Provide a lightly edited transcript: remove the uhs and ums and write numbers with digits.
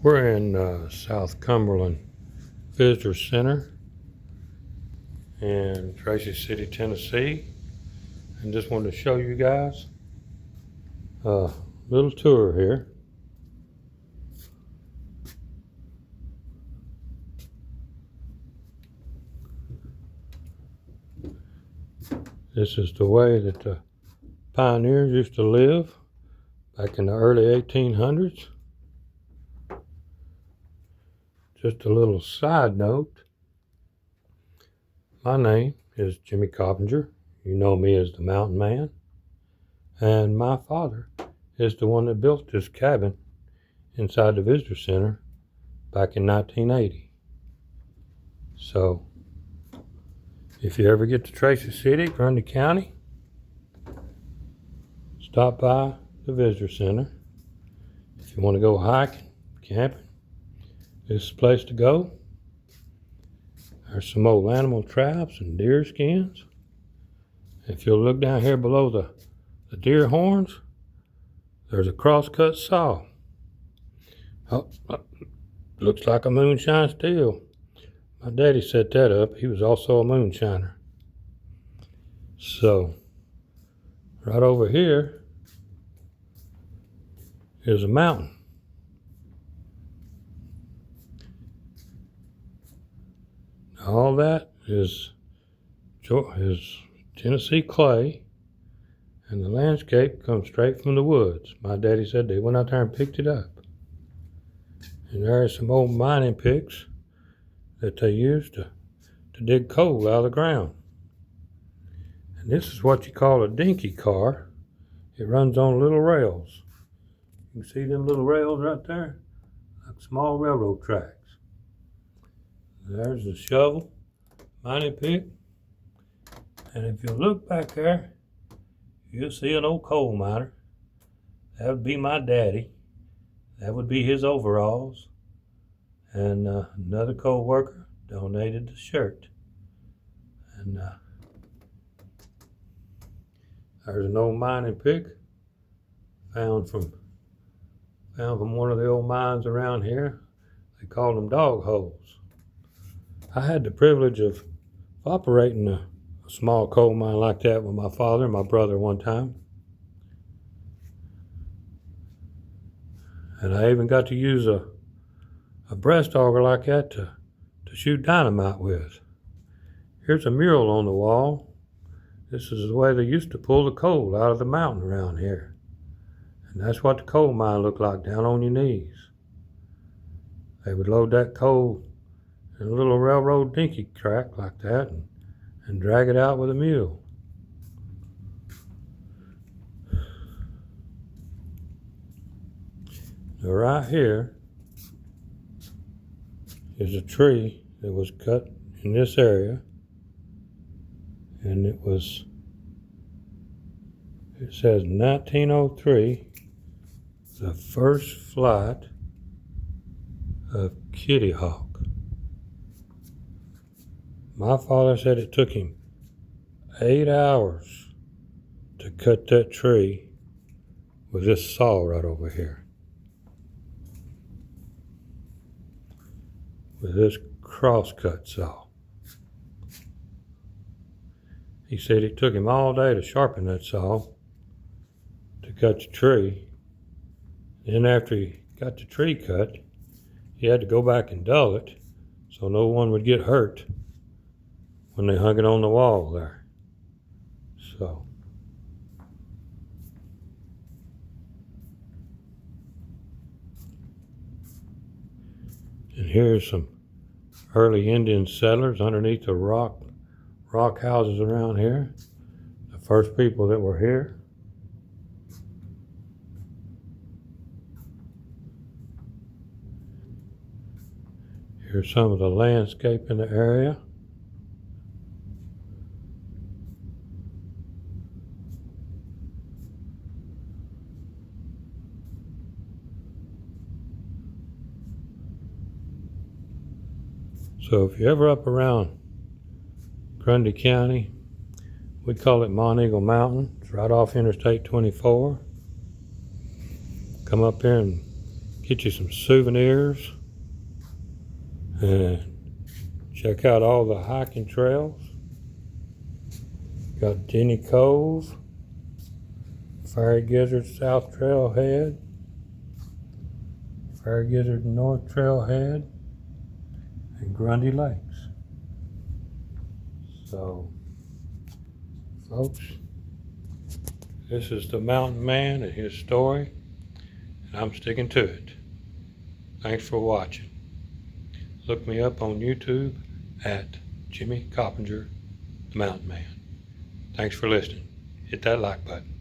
We're in South Cumberland Visitor Center in Tracy City, Tennessee, and just wanted to show you guys a little tour here. This is the way that the pioneers used to live back in the early 1800s. Just a little side note, my name is Jimmy Coppinger. You know me as the Mountain Man. And my father is the one that built this cabin inside the Visitor Center back in 1980. So, if you ever get to Tracy City, Grundy County, stop by the Visitor Center. If you want to go hiking, camping, this is the place to go. There's some old animal traps and deer skins. If you'll look down here below the deer horns, there's a crosscut saw. Oh, looks like a moonshine still. My daddy set that up. He was also a moonshiner. So, right over here is a mountain. All that is Tennessee clay, and the landscape comes straight from the woods. My daddy said they went out there and picked it up. And there are some old mining picks that they used to dig coal out of the ground. And this is what you call a dinky car. It runs on little rails. You can see them little rails right there, like small railroad tracks. There's the shovel, mining pick, and if you look back there, you'll see an old coal miner. That would be my daddy. That would be his overalls. And another coal worker donated the shirt. And there's an old mining pick found from one of the old mines around here. They called them dog holes. I had the privilege of operating a small coal mine like that with my father and my brother one time. And I even got to use a breast auger like that to shoot dynamite with. Here's a mural on the wall. This is the way they used to pull the coal out of the mountain around here. And that's what the coal mine looked like, down on your knees. They would load that coal in a little railroad dinky track like that and drag it out with a mule. Now right here is a tree that was cut in this area, and it says 1903, the first flight of Kitty Hawk. My father said it took him 8 hours to cut that tree with this saw right over here. With this crosscut saw. He said it took him all day to sharpen that saw to cut the tree. Then after he got the tree cut, he had to go back and dull it so no one would get hurt when they hung it on the wall there. So, and here's some early Indian settlers underneath the rock houses around here. The first people that were here. Here's some of the landscape in the area. So if you're ever up around Grundy County, we call it Monteagle Mountain. It's right off Interstate 24. Come up here and get you some souvenirs, and check out all the hiking trails. Got Jenny Cove, Fiery Gizzard South Trailhead, Fiery Gizzard North Trailhead, and Grundy Lakes. So, folks, this is the Mountain Man and his story, and I'm sticking to it. Thanks for watching. Look me up on YouTube at Jimmy Coppinger, the Mountain Man. Thanks for listening. Hit that like button.